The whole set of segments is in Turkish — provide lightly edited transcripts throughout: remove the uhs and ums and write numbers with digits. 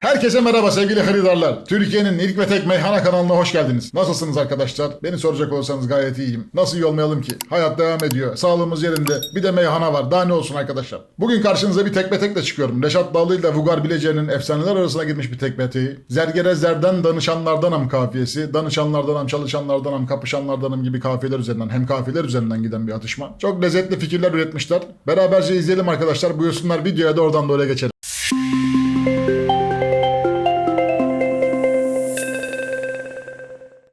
Herkese merhaba sevgili haridarlar. Türkiye'nin ilk ve tek meyhane kanalına hoş geldiniz. Nasılsınız arkadaşlar? Beni soracak olursanız gayet iyiyim. Nasıl iyi olmayalım ki? Hayat devam ediyor. Sağlığımız yerinde. Bir de meyhane var. Daha ne olsun arkadaşlar? Bugün karşınıza bir tekme tekle çıkıyorum. Reşat Ballı ile Vugar Bileceği'nin efsaneler arasına girmiş bir tekme teği. Zergere zerden danışanlardanım kafiyesi. Danışanlardanım, çalışanlardanım, kapışanlardanım gibi kafiyeler üzerinden hem kafiyeler üzerinden giden bir atışma. Çok lezzetli fikirler üretmişler. Beraberce izleyelim arkadaşlar. Buyursunlar videoya da oradan da oraya geçelim.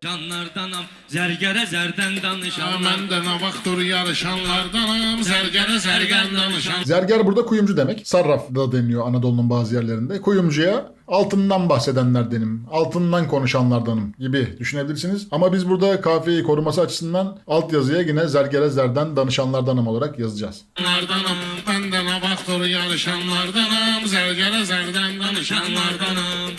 Canlardanam, zergere zerden danışanlar. Məndə nə vaxtdır yarışanlardanam, zərgərə zərgər danışan. Zerger burada kuyumcu demek. Sarraf da deniliyor Anadolu'nun bazı yerlerinde. Kuyumcuya altından bahsedenlerdenim, altından konuşanlardanım gibi düşünebilirsiniz. Ama biz burada kafiyeyi koruması açısından alt yazıya yine zergere zerden danışanlardanım olarak yazacağız. Lardanam, məndə nə vaxtdır yarışanlardanam, zərgərə zərdən danışanlardanam.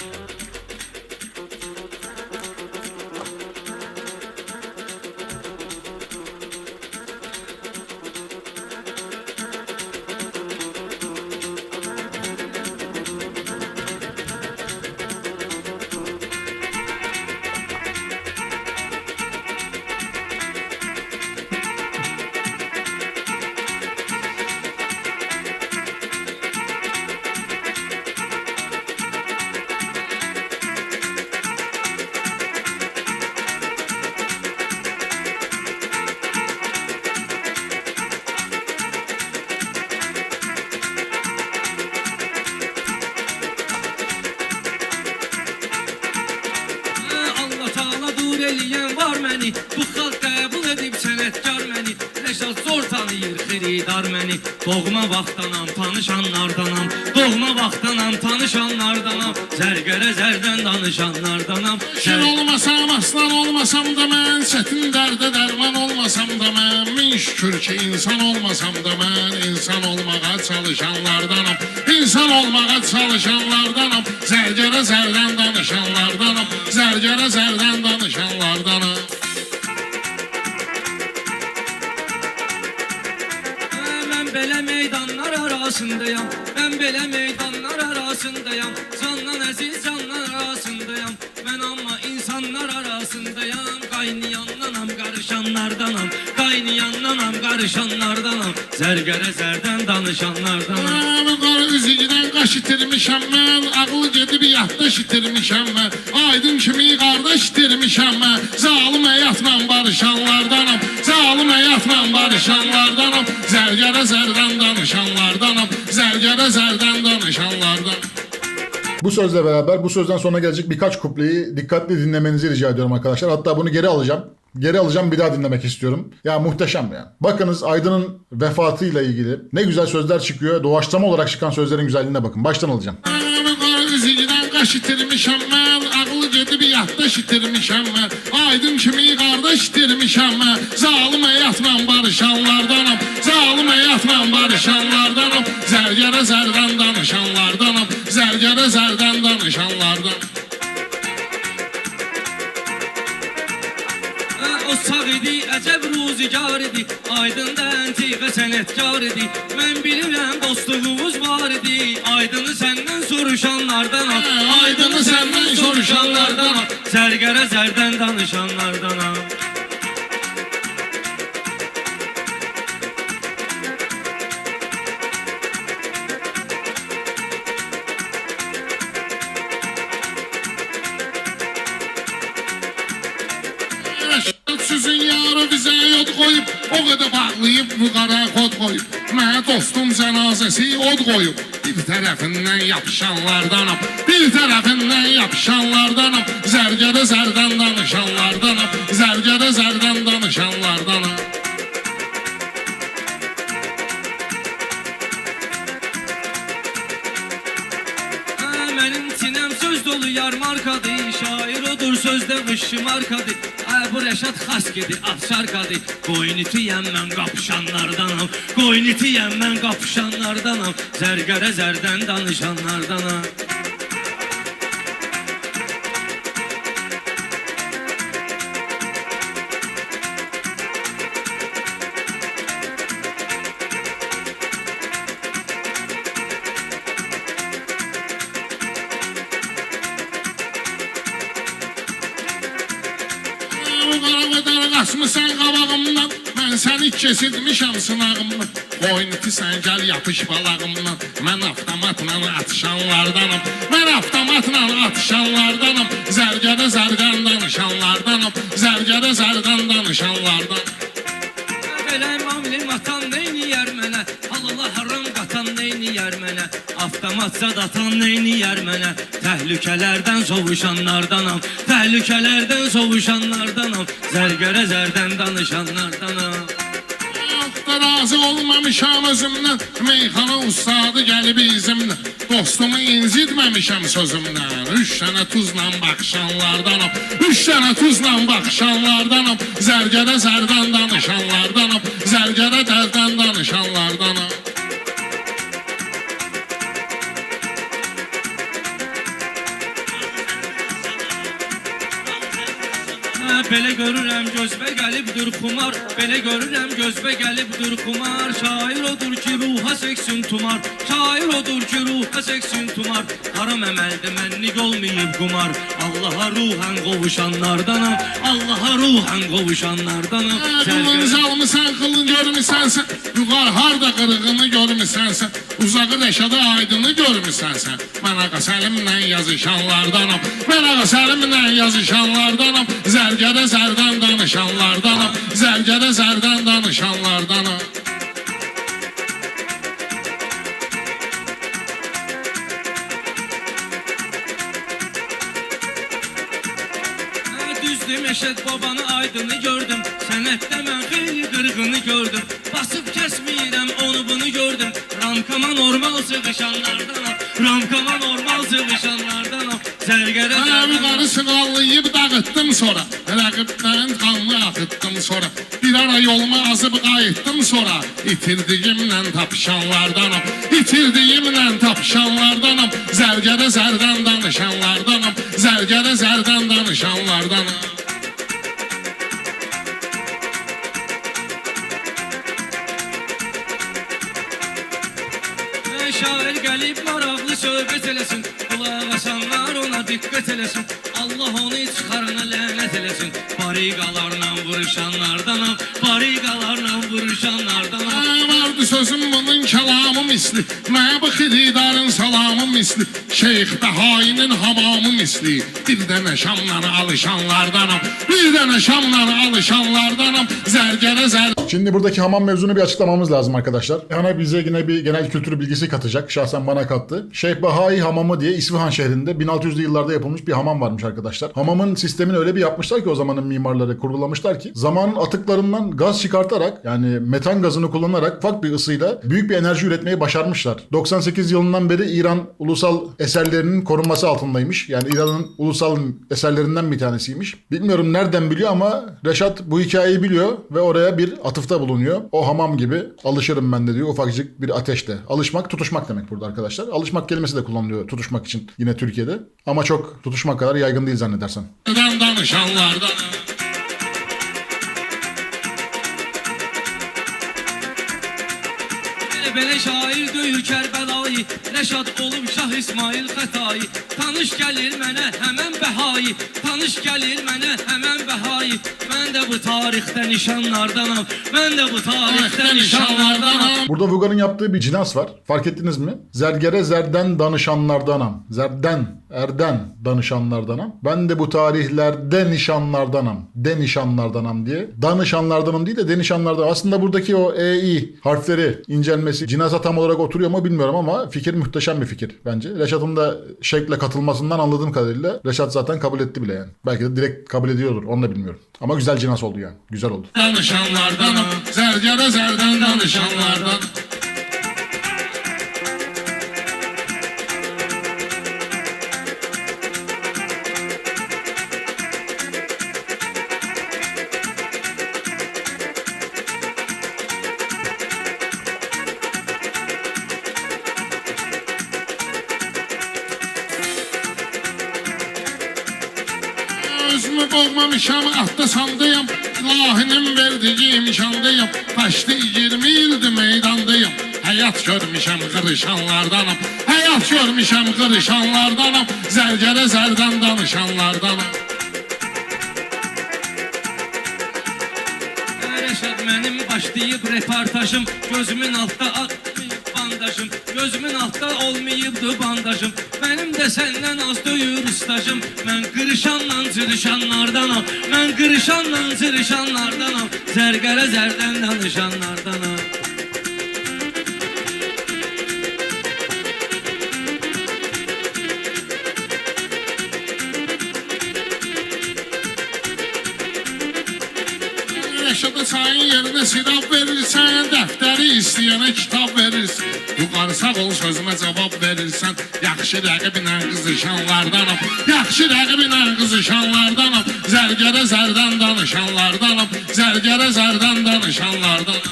Allah Taala dur eləyən var məni. Bu xalq qəbul edib sənətkar məni. Reşat zor tanıyır xeridar məni. Doğma vaxtdanam, tanışanlardanam. Doğma vaxtdanam, tanışanlardanam. Zərgərə zərdən danışanlardanam. Şir olmasam, aslan olmasam da mən, çətin dərdə dərman olmasam da mən, min şükür ki insan olmasam da mən, insan olmağa çalışanlardanam. İnsan olmağa çalışanlardanam, zərgərə zərdən danışanlardanam, zərgərə zərdən danışanlardanam. Mən belə meydanlar arasındayam. Mən belə meydanlar arasındayam. Candan əziz canlar arasındayam. Mən amma insanlar arasındayam. Qaynayandanam, qarışanlardanam. Qaynayandanam, qarışanlardanam. Zərgərə zərdən danışanlardanam. Mən qara üzüydən qaş itirmişəm mən, ağlı gedib yaddaş itirmişəm mən, aydın kimi qardaş itirmişəm mən, zalım həyatla barışanlardanam, zalım həyatla barışanlardanam, zərgərə zərdən danışanlardanam, zərgərə zərdən danışanlardan. Bu sözle beraber bu sözden sonra gelecek birkaç kupleyi dikkatli dinlemenizi rica ediyorum arkadaşlar. Hatta bunu geri alacağım. Geri alacağım, bir daha dinlemek istiyorum. Ya muhteşem ya. Bakınız Aydın'ın vefatıyla ilgili ne güzel sözler çıkıyor. Doğaçlama olarak çıkan sözlerin güzelliğine bakın. Baştan alacağım. Mən qara üzüydən qaş itirmişəm mən, ağlı gedib yaddaş itirmişəm mən, aydın kimi qardaş itirmişəm mən, zalım həyatla barışanlardanam, zalım həyatla barışanlardanam, zərgərə zərdən danışanlardanam, zərgərə zərdən danışanlardan. O sağ idi, əcəb ruzigar idi. Aydın da əntiqə sənətkar idi. Mən bilirəm dostluğumuz var idi. Aydını səndən soruşanlardanam. Aydını səndən soruşanlardanam. Zərgərə zərdən danışanlardanam. Sizin yarı bizə yod qoyub, o qədər bağlayıb bu qara kod qoyub. Mənə dostum cənazəsi od qoyub. Bir tərəfindən yapışanlardanam, bir tərəfindən yapışanlardanam, zərgərə zərdən danışanlardanam, zərgərə zərdən danışanlardanam. Mənim sinəm söz dolu yar markadır. Şair odur sözdə qışı markadır. Bu Reşat xas gedi afşarkadır. Qoyun itiyəm mən qapışanlardanam. Qoyun itiyəm mən qapışanlardanam. Zərgərə zərdən danışanlardanam. bu qara qədər qaçmısan qabağımdan. Mən səni kesilmişəm sınağımdan. Qoyniti sən gəl yapış balağımdan. Mən avtomatla atışanlardanım. Mən avtomatla atışanlardanım. Zərgərə zərdən danışanlardanım. Zərgərə zərdən danışanlardan. Belə mamlim atan neyniyər mənə? Halala haram qatan neyniyər mənə? Avtomatsa datan neyniyər mənə? Təhlükələrdən sovuşanlardanam. Təhlükələrdən sovuşanlardanam. Zərgərə zərdən danışanlardanam. Razı olmamışam özümdən. Meyxana ustadı gəlib izimdən. Dostumu incitməmişəm sözümdən. 3 dənə tuzla baxışanlardanam. 3 dənə tuzla baxışanlardanam. Zərgərə zərdən danışanlardanam. Zərgərə dərdən danışanlardanam. Belə görürəm gözbə gəlibdir xumar. Belə görürəm gözbə gəlibdir xumar. Şair odur ki ruha çəksin tumar. Şair odur ki ruha çəksin tumar. Haram əməldə mənlik olmayıb qumar. Allaha ruhan qovuşanlardanam. Allaha ruhan qovuşanlardanam. Qılın zalmısan, qılın görmüsənsən. Yuqar harda qırığını görmüsənsən. Uzağı Rəşada aydını görmüsənsən. Mən ağa Səlimlə yazışanlardanam. Mən ağa Səlimlə yazışanlardanam. Zərgərə zərdən danışanlardanam. Zərgərə zərdən danışanlardanam. Düzdür Məşəd babanı aydını gördüm. Sənətdə mən xeyli qırğını gördüm. Basıb kəsməyirəm onu bunu gördüm. Ramkama normal sığışanlardanam. Ramkama normal sığışanlardanam. Zərgərə Abi qarı sığallayıb dağıtdım sonra. Rəqibdən qanlı akıtdım sonra. Bir ara yoluma azıb qayıtdım sonra. İtirdiyimlə tapışanlardanam. İtirdiyimlə tapışanlardanam. Zərgərə zərdən danışanlardanam. Zərgərə zərdən danışanlardanam. Şair gəlib maraqlı söhbət eləsin. Qulaq asanlar ona diqqət eləsin. Allah onu çıxarana lənət eləsin. Bariqalarla vuruşanlardanam. Bariqalarla vuruşanlardanam. Vardı sözüm bunun kəlamı misli. Mənə bu xididarın salamı misli. Şeyx Bəhainin hamamı misli. Bir dənə şamla alışanlardanam. Bir dənə şamla alışanlardanam. Zərgərə zər. Şimdi buradaki hamam mevzunu bir açıklamamız lazım arkadaşlar. Yani bize yine bir genel kültür bilgisi katacak. Şahsen bana kattı. Şeyh Bahai Hamamı diye İsfahan şehrinde 1600'lü yıllarda yapılmış bir hamam varmış arkadaşlar. Hamamın sistemini öyle bir yapmışlar ki o zamanın mimarları kurgulamışlar ki zamanın atıklarından gaz çıkartarak yani metan gazını kullanarak ufak bir ısıyla büyük bir enerji üretmeyi başarmışlar. 98 yılından beri İran ulusal eserlerinin korunması altındaymış. Yani İran'ın ulusal eserlerinden bir tanesiymiş. Bilmiyorum nereden biliyor ama Reşat bu hikayeyi biliyor ve oraya bir atıfta bulunuyor. O hamam gibi alışırım ben de diyor ufacık bir ateşte. Alışmak, tutuşmak demek burada arkadaşlar. Alışmak kelimesi de kullanılıyor tutuşmak için yine Türkiye'de. Ama çok tutuşmak kadar yaygın değil zannedersem. Danışanlardan. Belə şair döyür Kərbəlayı. Rəşad olub Şah İsmail Xətayı. Tanış gəlir mənə həmən Bəhayı. Tanış gəlir mənə həmən Bəhayı. Mən də bu tarixdə nişanlardanam. Ben de bu tarixdə nişanlardanam. Burada Vuga'nın yaptığı bir cinas var. Fark ettiniz mi? Zergere zerden danışanlardanam. Zerden, erden danışanlardanam. Ben de bu tarihlerde nişanlardanam. De nişanlardanam diye. Danışanlardanım değil de denişanlardan. Aslında buradaki o EI harfleri incelmesi cinasa tam olarak oturuyor mu bilmiyorum ama fikir muhteşem bir fikir bence. Reşat'ın da şekle katılmasından anladığım kadarıyla Reşat zaten kabul etti bile yani. Belki de direkt kabul ediyordur. Onu da bilmiyorum. Ama güzel cinas oldu yani. Güzel oldu. Danışanlardanam. Zergere zerden danışanlardan. Özümü boğmamışam, ahda sandıyam. İlahinin verdiği imkandayım. Taşlı 20 yıldır meydandayım. Hayat görmüşəm qırışanlardanım. Hayat görmüşəm qırışanlardanım. Zərgərə zərdən danışanlardanım. mənim başlayıb reportajım. Gözümün altda atmayıb bandajım, gözümün altda olmayıbdı bandajım. Mənim də səndən az döyür ustajım. Mən qırışanla cırışanlardanam, mən qırışanla cırışanlardanam, zərgərə zərdən danışanlardanam. Yaşadı çayın yerine silah verirsən, dəftəri istəyənə kitab verirsən. Yuxarı sağ ol sözümə cavab verirsən. Yaxşı rəqibinə qızışanlardanam, yaxşı rəqibinə qızışanlardanam, zərgərə zərdən danışanlardanam, zərgərə zərdən danışanlardanam.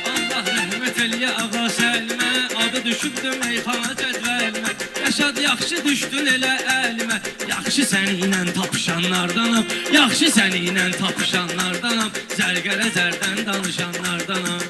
Allah rəhmət eləyə ağa Səlimə, adı düşübdü meyxana cədvəlimə. Rəşad yaxşı düşdün elə əlimə, yaxşı səninlə tapışanlardanam, yaxşı səninlə tapışanlardanam, zərgərə zərdən danışanlardanam.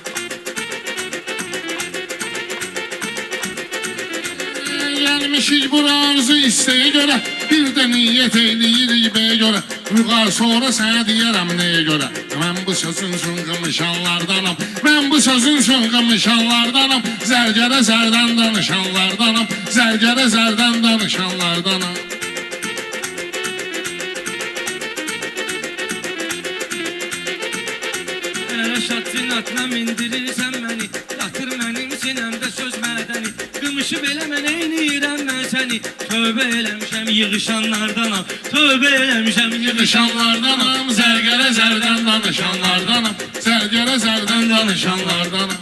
Gəlmişik bura arzu istəyə görə, bir də niyyət eyləyirik bəyə görə. Vüqar sonra sənə deyərəm nəyə görə. Mən bu sözün üçün qımışanlardanam, mən bu sözün üçün qımışanlardanam, zərgərə zərdən danışanlardanam, zərgərə zərdən danışanlardanam. Rəşad cinatına mindirirsən məni, yatır mənim sinəmdə söz mədəni. Qımışıb elə mən eynirəm mən səni, tövbə eləmişəm yığışanlardanam, tövbə eləmişəm yığışanlardanam, Zərgərə zərdən danışanlardanam, zərgərə zərdən danışanlardanam.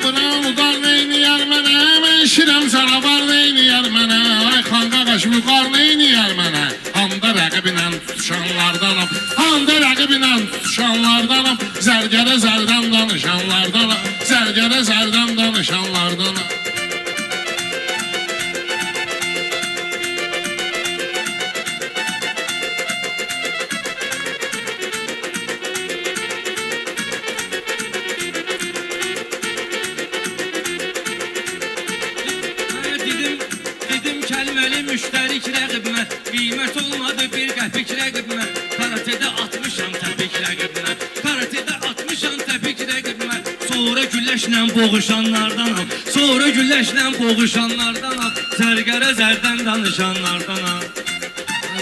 Buran udar neyniyər mənə, mən şirəm canavar neyniyər mənə. Ay xanqa qaş vüqar neyniyər mənə. Handa rəqibinə tutuşanlardanam, handa rəqibinə tutuşanlardanam, zərgərə zərdən danışanlardanam, zərgərə zərdən danışanlardanam. Dedim kəlməli müştərik rəqibimə, qiymət olmadı bir qəpik rəqibimə. Karatedə atmışam təpik rəqibimə, karatedə atmışam təpik rəqibimə. Sonra güləşlə boğuşanlardanam, sonra güləşlə boğuşanlardanam, zərgərə zərdən danışanlardanam.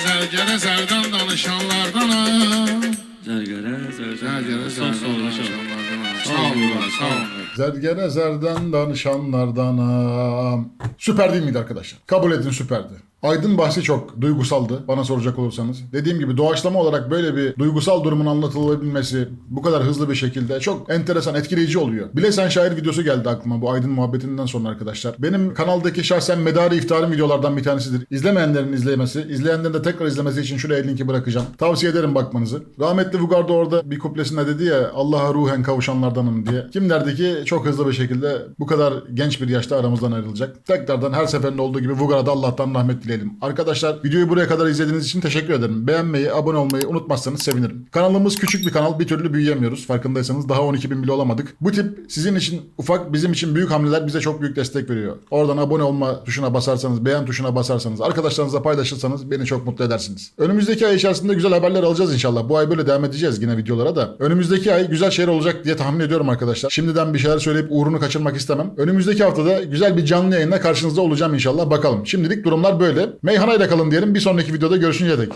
Zərgərə zərdən danışanlardanam. Zərgərə Zərgərə zərdən danışanlardanam. Sağ olun, sağ olun. Zergere zerden danışanlardanam. Süper değil miydi arkadaşlar? Kabul edin, süperdi. Aydın bahsi çok duygusaldı bana soracak olursanız. Dediğim gibi doğaçlama olarak böyle bir duygusal durumun anlatılabilmesi bu kadar hızlı bir şekilde çok enteresan, etkileyici oluyor. Bilesen Şair videosu geldi aklıma bu Aydın muhabbetinden sonra arkadaşlar. Benim kanaldaki şahsen medarı iftarım videolardan bir tanesidir. İzlemeyenlerin izlemesi, izleyenlerin de tekrar izlemesi için şuraya linki bırakacağım. Tavsiye ederim bakmanızı. Rahmetli Vugar da orada bir kuplesinde dedi ya, Allah'a ruhen kavuşanlardanım diye. Kim derdi ki çok hızlı bir şekilde bu kadar genç bir yaşta aramızdan ayrılacak. Tekrardan her seferinde olduğu gibi Vugar'a da Allah'tan rahmet dileyelim. Arkadaşlar videoyu buraya kadar izlediğiniz için teşekkür ederim. Beğenmeyi, abone olmayı unutmazsanız sevinirim. Kanalımız küçük bir kanal, bir türlü büyüyemiyoruz. Farkındaysanız daha 12.000 bile olamadık. Bu tip sizin için ufak, bizim için büyük hamleler bize çok büyük destek veriyor. Oradan abone olma tuşuna basarsanız, beğen tuşuna basarsanız, arkadaşlarınızla paylaşırsanız beni çok mutlu edersiniz. Önümüzdeki ay içerisinde güzel haberler alacağız inşallah. Bu ay böyle devam edeceğiz yine videolara da. Önümüzdeki ay güzel şeyler olacak diye tahmin ediyorum arkadaşlar. Şimdiden bir şeyler söyleyip uğrunu kaçırmak istemem. Önümüzdeki haftada güzel bir canlı yayınla karşınızda olacağım inşallah. Bakalım. Şimdilik durumlar böyle. Meyhanayla kalın diyelim. Bir sonraki videoda görüşünceye dek.